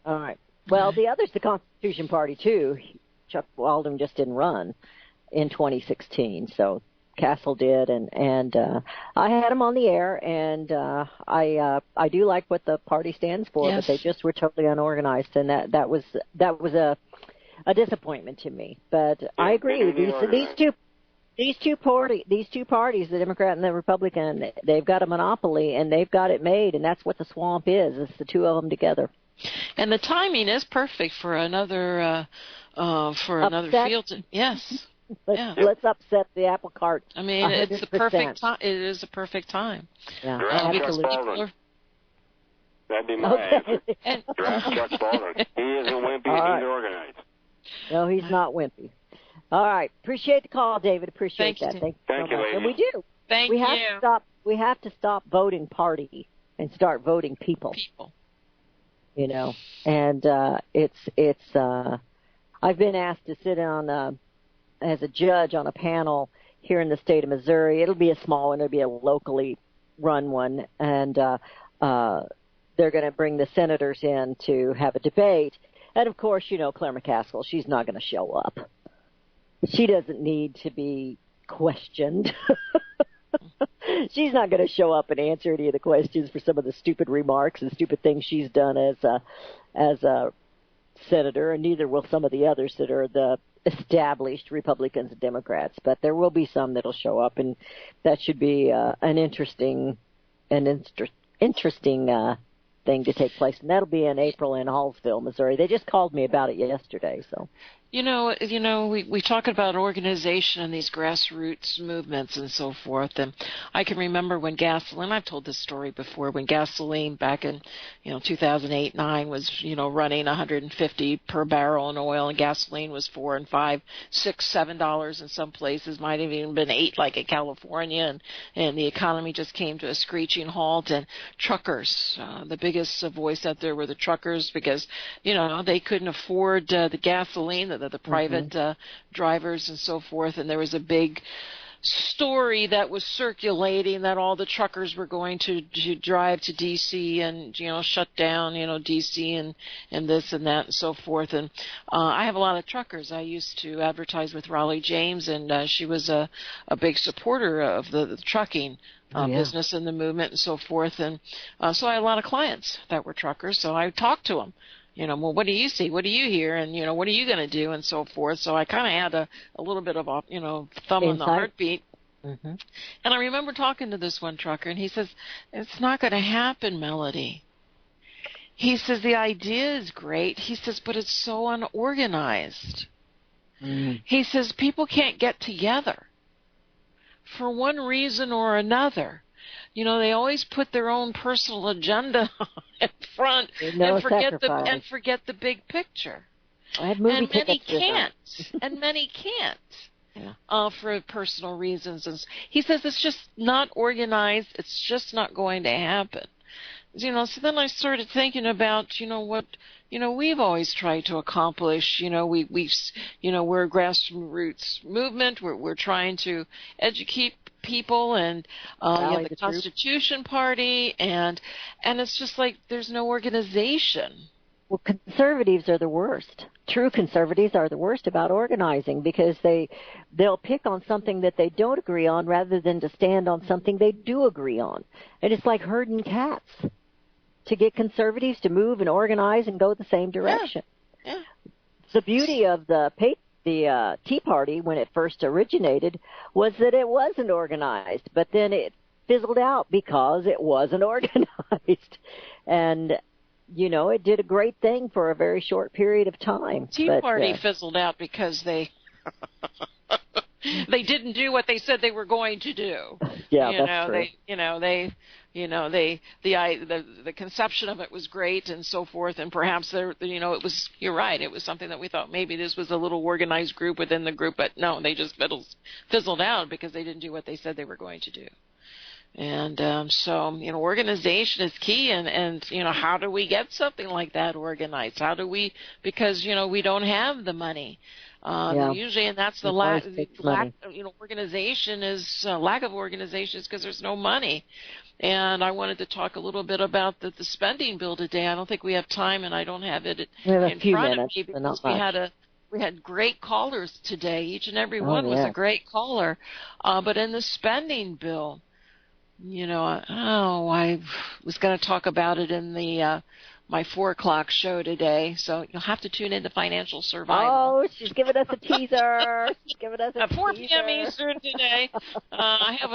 All right. Well, the other's the Constitution Party too. Chuck Baldwin just didn't run in 2016, so Castle did, and I had him on the air, and I do like what the party stands for, yes. But they just were totally unorganized, and that was a disappointment to me. But yeah, I agree. These two parties, the Democrat and the Republican, they've got a monopoly, and they've got it made, and that's what the swamp is. It's the two of them together. And the timing is perfect for another field. Yes. Let's upset the apple cart. I mean, 100%. It's the perfect time. It is a perfect time. Yeah, Draft Chuck Baldwin. That'd be my answer. Draft Chuck Baldwin. He isn't wimpy. Right. He's organized. No, he's not wimpy. All right. Appreciate the call, David. Appreciate that. Thank you, ladies. And we do. We have to stop voting party and start voting people. You know, and I've been asked to sit on as a judge on a panel here in the state of Missouri. It'll be a small one. It'll be a locally run one, and they're going to bring the senators in to have a debate. And of course, you know, Claire McCaskill, she's not going to show up. She doesn't need to be questioned. She's not going to show up and answer any of the questions for some of the stupid remarks and stupid things she's done as a senator, and neither will some of the others that are the established Republicans and Democrats. But there will be some that'll show up, and that should be an interesting thing to take place. And that'll be in April in Hallsville, Missouri. They just called me about it yesterday. So We talk about organization and these grassroots movements and so forth. And I can remember when gasoline, I've told this story before, when gasoline back in, 2008-9 was, running $150 per barrel in oil, and gasoline was $4 and $5, $6, $7 in some places, might have even been $8 like in California, and the economy just came to a screeching halt. And truckers, the biggest voice out there were the truckers, because, they couldn't afford the gasoline, the private drivers and so forth. And there was a big story that was circulating that all the truckers were going to drive to D.C. and, shut down, D.C. and this and that and so forth. And I have a lot of truckers. I used to advertise with Raleigh James, and she was a big supporter of the trucking business and the movement and so forth. And so I had a lot of clients that were truckers, so I talked to them. Well, what do you see? What do you hear? And, what are you going to do? And so forth. So I kind of had a little bit of a, thumb on the heartbeat. Mm-hmm. And I remember talking to this one trucker, and he says, it's not going to happen, Melody. He says, the idea is great. He says, but it's so unorganized. Mm. He says, people can't get together for one reason or another. They always put their own personal agenda in front and forget the big picture. And many can't. And many can't. Yeah. For personal reasons. And he says it's just not organized. It's just not going to happen. So then I started thinking about, what, we've always tried to accomplish. We're a grassroots movement. We're trying to educate people, and the Constitution Party, and it's just like there's no organization. Well, conservatives are the worst. True conservatives are the worst about organizing, because they'll pick on something that they don't agree on rather than to stand on something they do agree on. And it's like herding cats to get conservatives to move and organize and go the same direction. Yeah. The beauty of the Tea Party, when it first originated, was that it wasn't organized, but then it fizzled out because it wasn't organized. And, it did a great thing for a very short period of time. Tea Party fizzled out because they didn't do what they said they were going to do. Yeah, that's true. The conception of it was great and so forth, and perhaps it was, you're right, it was something that we thought maybe this was a little organized group within the group, but no, they just fizzled out because they didn't do what they said they were going to do. And so organization is key, and how do we get something like that organized? How do we, because we don't have the money. Usually, and that's the lack organization is lack of organization is because there's no money. And I wanted to talk a little bit about the spending bill today. I don't think we have time, and I don't have it in front of me, because we had great callers today. Each and every one was a great caller. But in the spending bill, I was going to talk about it in the my 4 o'clock show today, so you'll have to tune in to Financial Survival. Oh, she's giving us a teaser. She's giving us a 4 p.m. Eastern today. I have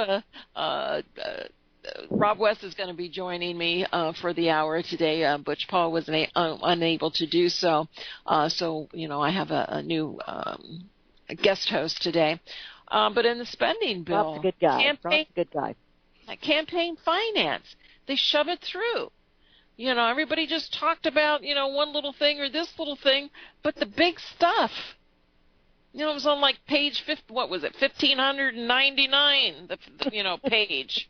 Rob West is going to be joining me for the hour today. Butch Paul was unable to do so. So, I have a new guest host today. But in the spending bill, Rob's a good guy. Rob's a good guy. Campaign finance, they shove it through. Everybody just talked about, one little thing or this little thing, but the big stuff, it was on like page 1599, the page.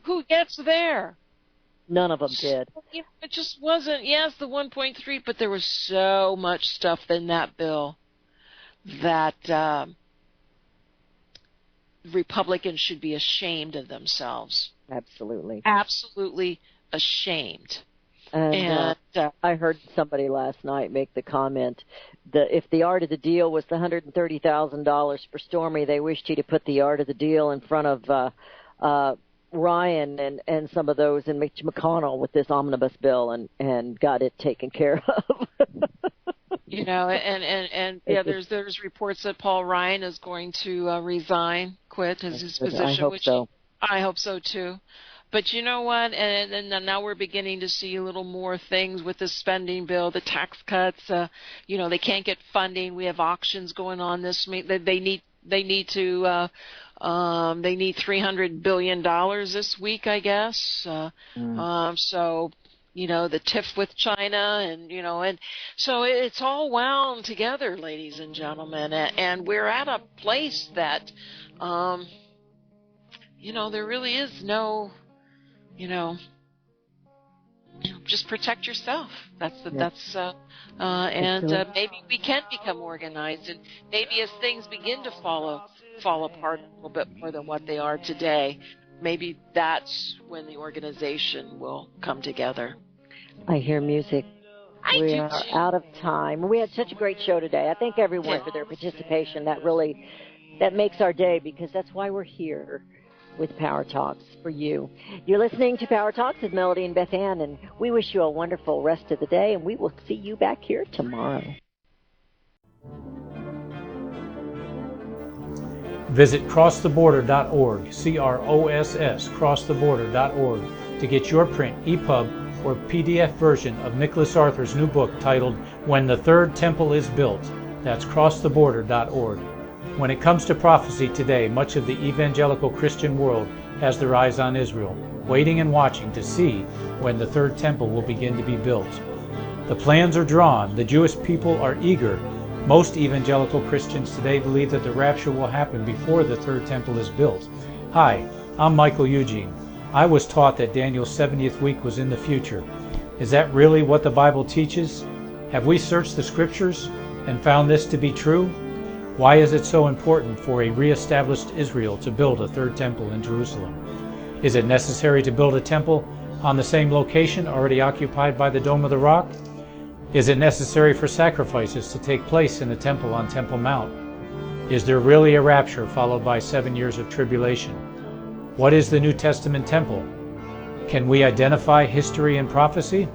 Who gets there? None of them did. It just wasn't, yes, the 1.3, but there was so much stuff in that bill that Republicans should be ashamed of themselves. Absolutely. Absolutely ashamed. And I heard somebody last night make the comment that if the art of the deal was the $130,000 for Stormy, they wished he'd have put the art of the deal in front of Ryan and some of those in Mitch McConnell with this omnibus bill and got it taken care of. There's reports that Paul Ryan is going to quit his position. I hope so. I hope so too. But you know what? And now we're beginning to see a little more things with the spending bill, the tax cuts. They can't get funding. We have auctions going on this week. They need $300 billion this week, I guess. So, the tiff with China and so it's all wound together, ladies and gentlemen. And we're at a place that, there really is no, just protect yourself. Maybe we can become organized, and maybe as things begin to fall apart a little bit more than what they are today, maybe that's when the organization will come together. I hear music. We are out of time. We had such a great show today. I thank everyone for their participation. That makes our day, because that's why we're here with Power Talks for you. You're listening to Power Talks with Melody and Beth Ann, and we wish you a wonderful rest of the day, and we will see you back here tomorrow. Visit crosstheborder.org, crosstheborder.org, to get your print, EPUB, or PDF version of Nicholas Arthur's new book titled When the Third Temple is Built. That's crosstheborder.org. When it comes to prophecy today, much of the evangelical Christian world has their eyes on Israel, waiting and watching to see when the third temple will begin to be built. The plans are drawn. The Jewish people are eager. Most evangelical Christians today believe that the rapture will happen before the third temple is built. Hi, I'm Michael Eugene. I was taught that Daniel's 70th week was in the future. Is that really what the Bible teaches? Have we searched the Scriptures and found this to be true? Why is it so important for a re-established Israel to build a third temple in Jerusalem? Is it necessary to build a temple on the same location already occupied by the Dome of the Rock? Is it necessary for sacrifices to take place in the temple on Temple Mount? Is there really a rapture followed by 7 years of tribulation? What is the New Testament temple? Can we identify history and prophecy?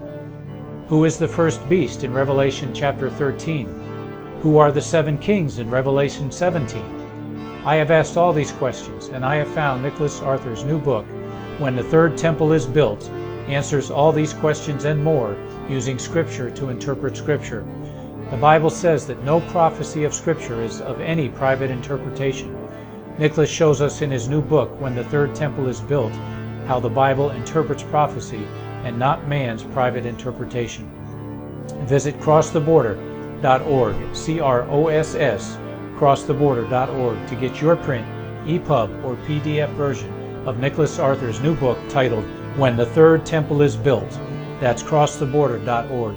Who is the first beast in Revelation chapter 13? Who are the 7 kings in Revelation 17? I have asked all these questions, and I have found Nicholas Arthur's new book, When the Third Temple is Built, answers all these questions and more using Scripture to interpret Scripture. The Bible says that no prophecy of Scripture is of any private interpretation. Nicholas shows us in his new book, When the Third Temple is Built, how the Bible interprets prophecy and not man's private interpretation. Visit crosstheborder.org, crosstheborder.org, to get your print, EPUB, or PDF version of Nicholas Arthur's new book titled When the Third Temple is Built. That's crosstheborder.org.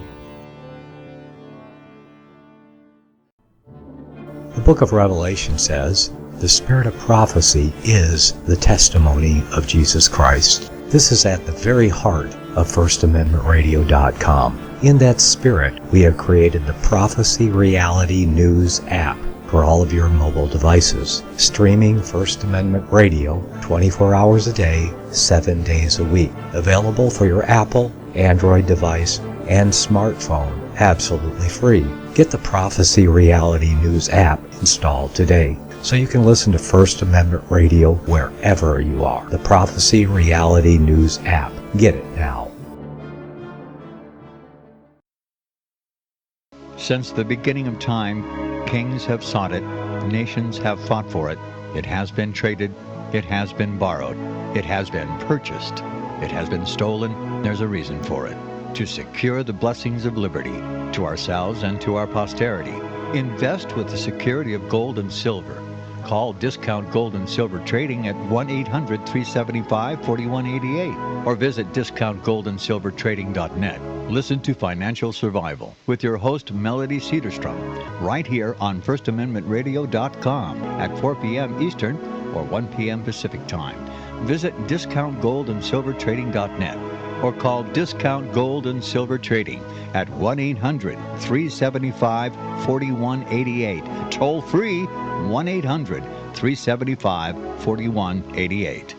The book of Revelation says, the spirit of prophecy is the testimony of Jesus Christ. This is at the very heart of FirstAmendmentRadio.com. In that spirit, we have created the Prophecy Reality News app for all of your mobile devices, streaming First Amendment Radio 24 hours a day, 7 days a week. Available for your Apple, Android device, and smartphone, absolutely free. Get the Prophecy Reality News app installed today, so you can listen to First Amendment Radio wherever you are. The Prophecy Reality News app. Get it now. Since the beginning of time, kings have sought it, nations have fought for it. It has been traded, it has been borrowed, it has been purchased, it has been stolen. There's a reason for it. To secure the blessings of liberty to ourselves and to our posterity. Invest with the security of gold and silver. Call Discount Gold and Silver Trading at 1-800-375-4188 or visit discountgoldandsilvertrading.net. Listen to Financial Survival with your host Melody Cedarstrom right here on FirstAmendmentRadio.com at 4 p.m. Eastern or 1 p.m. Pacific Time. Visit discountgoldandsilvertrading.net or call Discount Gold and Silver Trading at 1-800-375-4188. Toll free 1-800-375-4188.